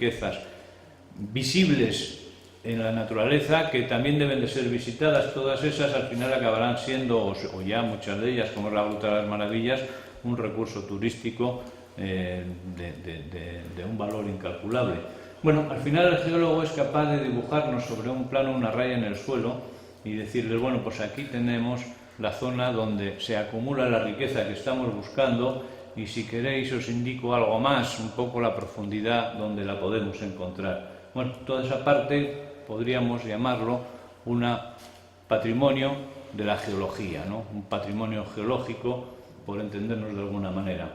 riquezas visibles en la naturaleza que también deben de ser visitadas. Todas esas al final acabarán siendo, o ya muchas de ellas, como es la Gruta de las Maravillas, un recurso turístico de un valor incalculable. Bueno, al final el geólogo es capaz de dibujarnos sobre un plano una raya en el suelo y decirles, bueno, pues aquí tenemos la zona donde se acumula la riqueza que estamos buscando y si queréis os indico algo más, un poco la profundidad donde la podemos encontrar. Bueno, toda esa parte podríamos llamarlo un patrimonio de la geología, ¿no? Un patrimonio geológico, por entendernos de alguna manera.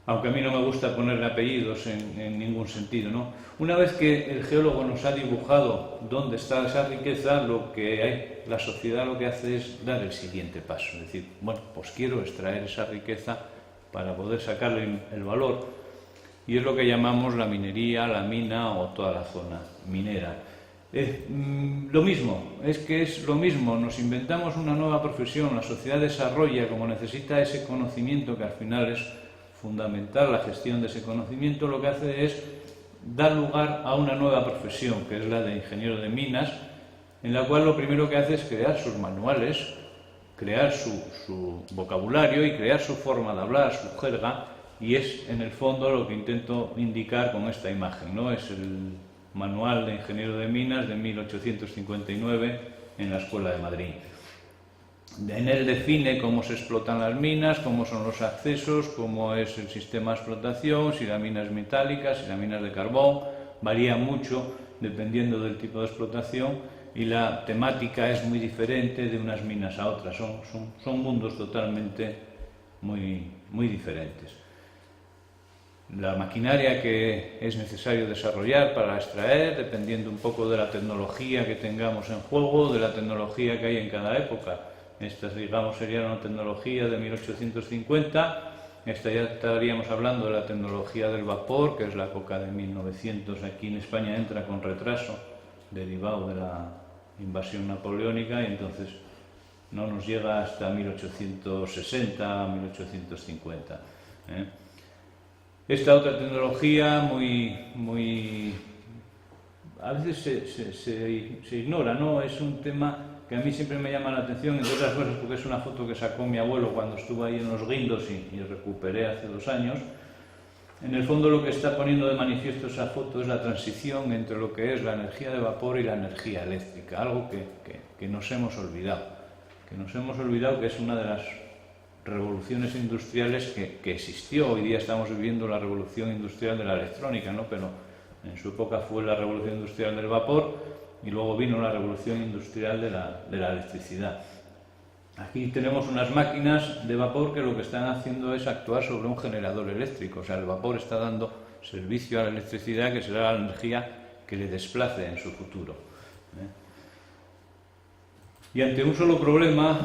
Aunque a mí no me gusta ponerle apellidos en ningún sentido, ¿no? Una vez que el geólogo nos ha dibujado dónde está esa riqueza, la sociedad lo que hace es dar el siguiente paso. Es decir, bueno, pues quiero extraer esa riqueza para poder sacarle el valor. Y es lo que llamamos la minería, la mina o toda la zona minera. Lo mismo, es lo mismo, nos inventamos una nueva profesión, la sociedad desarrolla como necesita ese conocimiento que al final es fundamental, la gestión de ese conocimiento, lo que hace es dar lugar a una nueva profesión, que es la de ingeniero de minas, en la cual lo primero que hace es crear sus manuales, crear su vocabulario y crear su forma de hablar, su jerga, y es en el fondo lo que intento indicar con esta imagen, ¿no? Es el manual de ingeniero de minas de 1859 en la Escuela de Madrid. En él define cómo se explotan las minas, cómo son los accesos, cómo es el sistema de explotación, si la mina es metálica, si la mina es de carbón. Varía mucho dependiendo del tipo de explotación y la temática es muy diferente de unas minas a otras. Son mundos totalmente muy diferentes. La maquinaria que es necesario desarrollar para extraer, dependiendo un poco de la tecnología que tengamos en juego, de la tecnología que hay en cada época. Esta, digamos, sería una tecnología de 1850, esta ya estaríamos hablando de la tecnología del vapor, que es la época de 1900, aquí en España entra con retraso, derivado de la invasión napoleónica, y entonces no nos llega hasta 1860, 1850. Esta otra tecnología a veces se ignora, ¿no? Es un tema que a mí siempre me llama la atención, entre otras cosas porque es una foto que sacó mi abuelo cuando estuvo ahí en Los Guindos y recuperé hace 2 años. En el fondo lo que está poniendo de manifiesto esa foto es la transición entre lo que es la energía de vapor y la energía eléctrica, algo que nos hemos olvidado, que es una de las revoluciones industriales que existió. Hoy día estamos viviendo la revolución industrial de la electrónica, ¿no? Pero en su época fue la revolución industrial del vapor y luego vino la revolución industrial de la electricidad. Aquí tenemos unas máquinas de vapor que lo que están haciendo es actuar sobre un generador eléctrico, o sea, el vapor está dando servicio a la electricidad, que será la energía que le desplace en su futuro. Y ante un solo problema,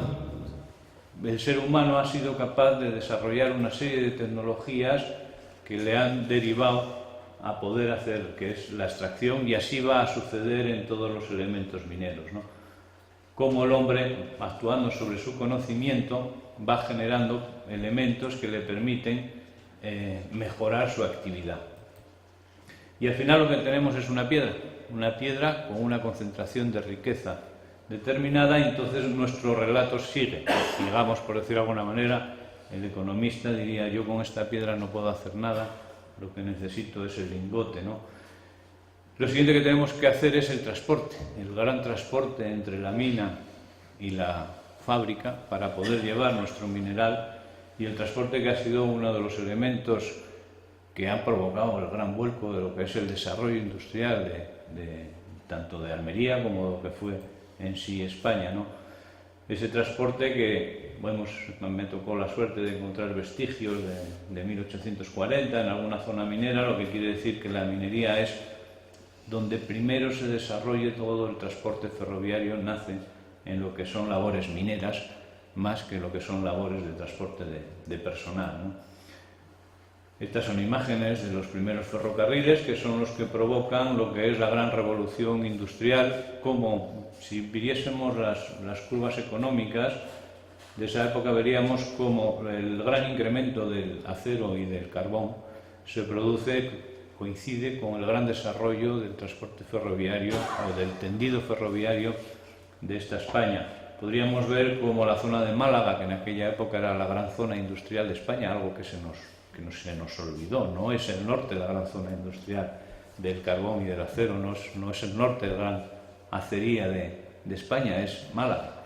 el ser humano ha sido capaz de desarrollar una serie de tecnologías que le han derivado a poder hacer, que es la extracción, y así va a suceder en todos los elementos mineros, ¿no? Cómo el hombre, actuando sobre su conocimiento, va generando elementos que le permiten mejorar su actividad. Y al final lo que tenemos es una piedra con una concentración de riqueza determinada, y entonces nuestro relato sigue. Digamos, por decirlo de alguna manera, el economista diría: yo con esta piedra no puedo hacer nada, lo que necesito es el lingote, ¿no? Lo siguiente que tenemos que hacer es el transporte, el gran transporte entre la mina y la fábrica para poder llevar nuestro mineral, y el transporte que ha sido uno de los elementos que han provocado el gran vuelco de lo que es el desarrollo industrial tanto de Almería como lo que fue en sí España, ¿no? Ese transporte que, bueno, me tocó la suerte de encontrar vestigios de 1840 en alguna zona minera, lo que quiere decir que la minería es donde primero se desarrolle todo el transporte ferroviario, nace en lo que son labores mineras más que lo que son labores de transporte de personal, ¿no? Estas son imágenes de los primeros ferrocarriles, que son los que provocan lo que es la gran revolución industrial. Como si viésemos las curvas económicas de esa época, veríamos como el gran incremento del acero y del carbón se produce coincide con el gran desarrollo del transporte ferroviario o del tendido ferroviario de esta España. Podríamos ver como la zona de Málaga, que en aquella época era la gran zona industrial de España, algo que se nos olvidó, no es el norte la gran zona industrial del carbón y del acero, no es el norte la gran acería de España, es Málaga,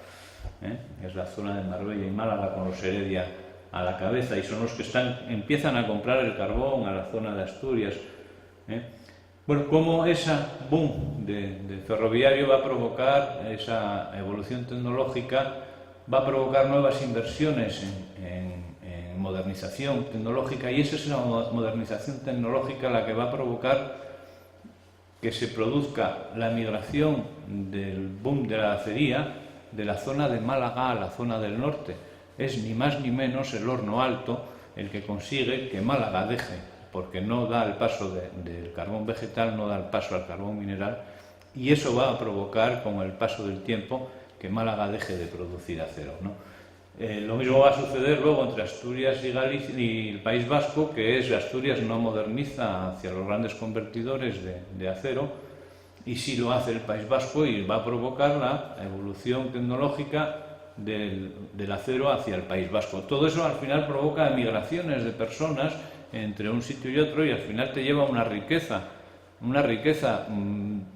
es la zona de Marbella y Málaga con los Heredia a la cabeza, y son los que empiezan a comprar el carbón a la zona de Asturias. Bueno, cómo esa boom de ferroviario va a provocar esa evolución tecnológica, va a provocar nuevas inversiones en modernización tecnológica, y esa es la modernización tecnológica la que va a provocar que se produzca la migración del boom de la acería de la zona de Málaga a la zona del norte. Es ni más ni menos el Horno Alto el que consigue que Málaga deje, porque no da el paso del carbón vegetal, no da el paso al carbón mineral, y eso va a provocar con el paso del tiempo que Málaga deje de producir acero, ¿no? Lo mismo va a suceder luego entre Asturias y Galicia y el País Vasco, que es Asturias no moderniza hacia los grandes convertidores de acero, y sí lo hace el País Vasco, y va a provocar la evolución tecnológica del acero hacia el País Vasco. Todo eso al final provoca migraciones de personas entre un sitio y otro, y al final te lleva una riqueza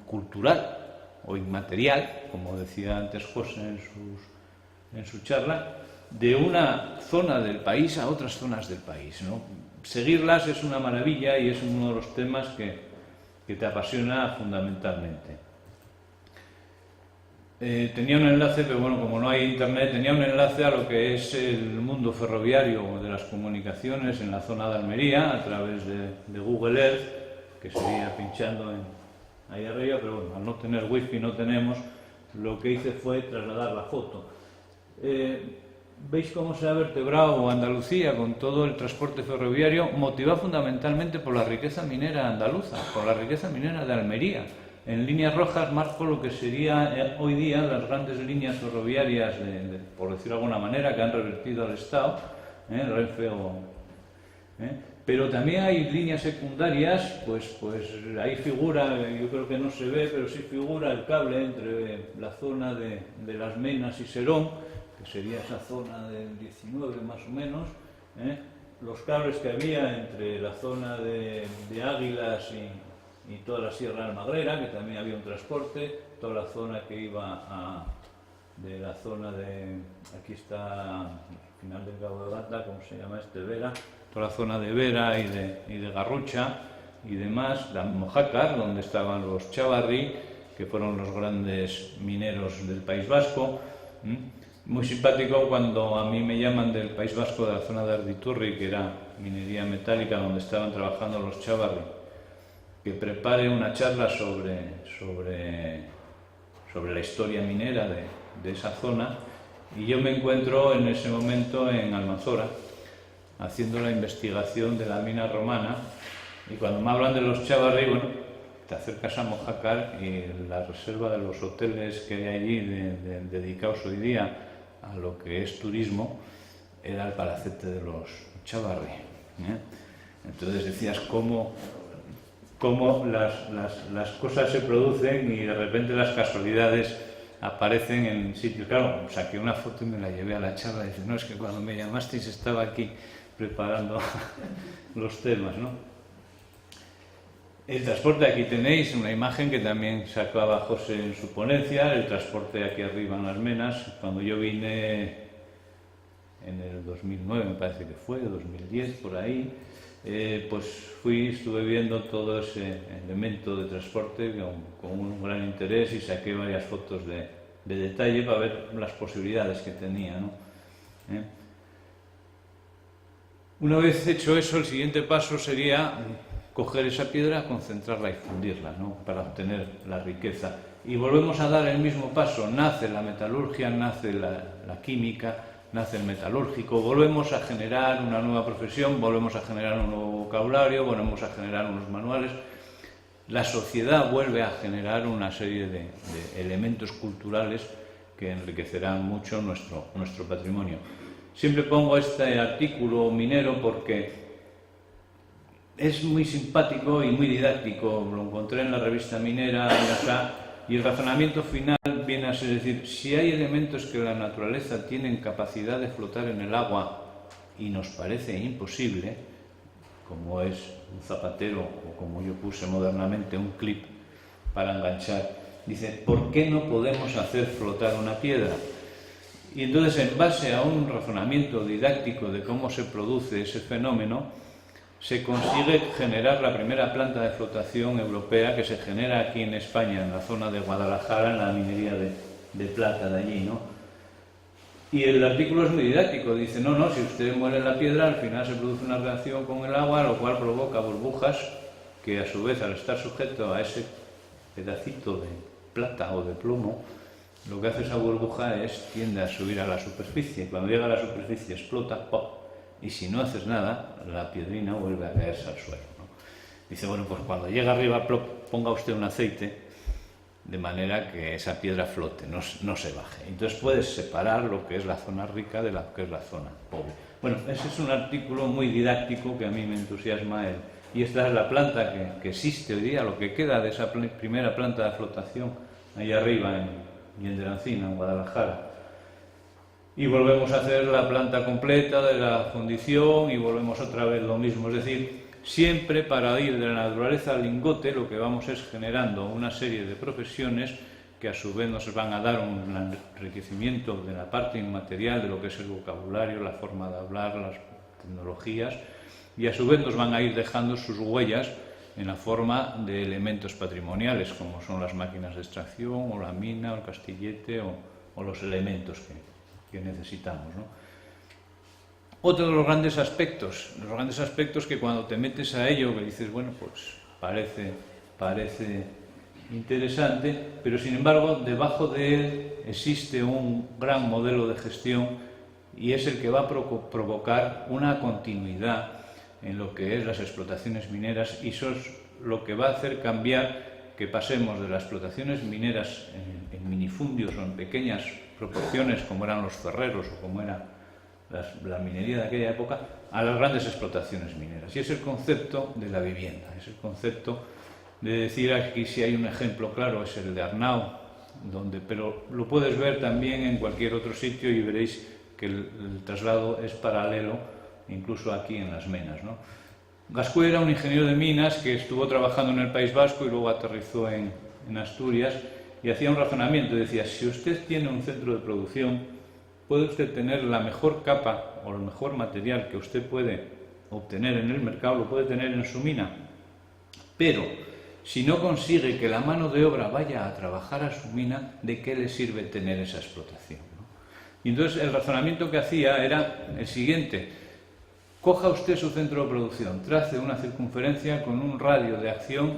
cultural o inmaterial, como decía antes José en su charla, de una zona del país a otras zonas del país, ¿no? Seguirlas es una maravilla y es uno de los temas que te apasiona fundamentalmente. Tenía un enlace, pero bueno, como no hay internet, tenía un enlace a lo que es el mundo ferroviario de las comunicaciones en la zona de Almería, a través de Google Earth, que seguía pinchando ahí arriba, pero bueno, al no tener wifi no tenemos, lo que hice fue trasladar la foto. ¿Veis cómo se ha vertebrado Andalucía con todo el transporte ferroviario, motivado fundamentalmente por la riqueza minera andaluza, por la riqueza minera de Almería? En líneas rojas marco lo que sería hoy día las grandes líneas ferroviarias, por decirlo de alguna manera, que han revertido al Estado, Renfe pero también hay líneas secundarias, pues ahí figura, yo creo que no se ve, pero sí figura el cable entre la zona de Las Menas y Serón, que sería esa zona del 19 más o menos, los cables que había entre la zona de Águilas y toda la Sierra Almagrera, que también había un transporte, toda la zona que iba de la zona de, aquí está al final del Cabo de Gata, ¿cómo se llama Vera? Toda la zona de Vera y de Garrucha y demás, la Mojácar, donde estaban los Chavarri, que fueron los grandes mineros del País Vasco. Muy simpático cuando a mí me llaman del País Vasco, de la zona de Arditurri, que era minería metálica, donde estaban trabajando los Chavarri, que prepare una charla sobre la historia minera de esa zona, y yo me encuentro en ese momento en Almanzora haciendo la investigación de la mina romana, y cuando me hablan de los Chavarri, bueno, te acercas a Mojácar y la reserva de los hoteles que hay allí dedicados hoy día a lo que es turismo era el palacete de los Chavarri, Entonces decías cómo las cosas se producen y de repente las casualidades aparecen en sitios. Claro, saqué una foto y me la llevé a la charla y dice, no, es que cuando me llamasteis estaba aquí preparando los temas, ¿no? El transporte, aquí tenéis una imagen que también sacaba José en su ponencia, el transporte aquí arriba en Las Menas. Cuando yo vine en el 2009, me parece que fue, 2010, por ahí, pues estuve viendo todo ese elemento de transporte con un gran interés y saqué varias fotos de detalle para ver las posibilidades que tenía, ¿no? Una vez hecho eso, el siguiente paso sería coger esa piedra, concentrarla y fundirla, ¿no? Para obtener la riqueza. Y volvemos a dar el mismo paso, nace la metalurgia, nace la química, nace el metalúrgico, volvemos a generar una nueva profesión, volvemos a generar un nuevo vocabulario, volvemos a generar unos manuales. La sociedad vuelve a generar una serie de elementos culturales que enriquecerán mucho nuestro patrimonio. Siempre pongo este artículo minero porque es muy simpático y muy didáctico, lo encontré en la revista minera y el razonamiento final viene a ser decir, si hay elementos que la naturaleza tienen capacidad de flotar en el agua y nos parece imposible, como es un zapatero o como yo puse modernamente un clip para enganchar, dice, ¿por qué no podemos hacer flotar una piedra? Y entonces, en base a un razonamiento didáctico de cómo se produce ese fenómeno, se consigue generar la primera planta de flotación europea que se genera aquí en España, en la zona de Guadalajara, en la minería de plata de allí, ¿no? Y el artículo es muy didáctico, dice, no, si usted muele la piedra, al final se produce una reacción con el agua, lo cual provoca burbujas que a su vez, al estar sujeto a ese pedacito de plata o de plomo, lo que hace esa burbuja es tiende a subir a la superficie. Cuando llega a la superficie explota, ¡pop! Y si no haces nada, la piedrina vuelve a caerse al suelo, ¿no? Dice, bueno, pues cuando llega arriba, plop, ponga usted un aceite de manera que esa piedra flote, no se baje. Entonces puedes separar lo que es la zona rica de lo que es la zona pobre. Bueno, ese es un artículo muy didáctico que a mí me entusiasma y esta es la planta que existe hoy día, lo que queda de esa primera planta de flotación ahí arriba en Delancina, en Guadalajara. Y volvemos a hacer la planta completa de la fundición y volvemos otra vez lo mismo, es decir, siempre para ir de la naturaleza al lingote lo que vamos es generando una serie de profesiones que a su vez nos van a dar un enriquecimiento de la parte inmaterial de lo que es el vocabulario, la forma de hablar, las tecnologías, y a su vez nos van a ir dejando sus huellas en la forma de elementos patrimoniales como son las máquinas de extracción o la mina o el castillete o los elementos que necesitamos, ¿no? Otro de los grandes aspectos que cuando te metes a ello, que dices, bueno, pues parece interesante, pero sin embargo, debajo de él existe un gran modelo de gestión y es el que va a provocar una continuidad en lo que es las explotaciones mineras y eso es lo que va a hacer cambiar que pasemos de las explotaciones mineras en minifundios o en pequeñas proporciones como eran los ferreros o como era la minería de aquella época a las grandes explotaciones mineras. Y es el concepto de la vivienda, es el concepto de decir aquí si hay un ejemplo claro es el de Arnau, pero lo puedes ver también en cualquier otro sitio y veréis que el traslado es paralelo incluso aquí en las Menas, ¿no? Gascue era un ingeniero de minas que estuvo trabajando en el País Vasco y luego aterrizó en Asturias y hacía un razonamiento, decía, si usted tiene un centro de producción, puede usted tener la mejor capa o el mejor material que usted puede obtener en el mercado, lo puede tener en su mina, pero si no consigue que la mano de obra vaya a trabajar a su mina, ¿de qué le sirve tener esa explotación, ¿no? Y entonces el razonamiento que hacía era el siguiente: coja usted su centro de producción, trace una circunferencia con un radio de acción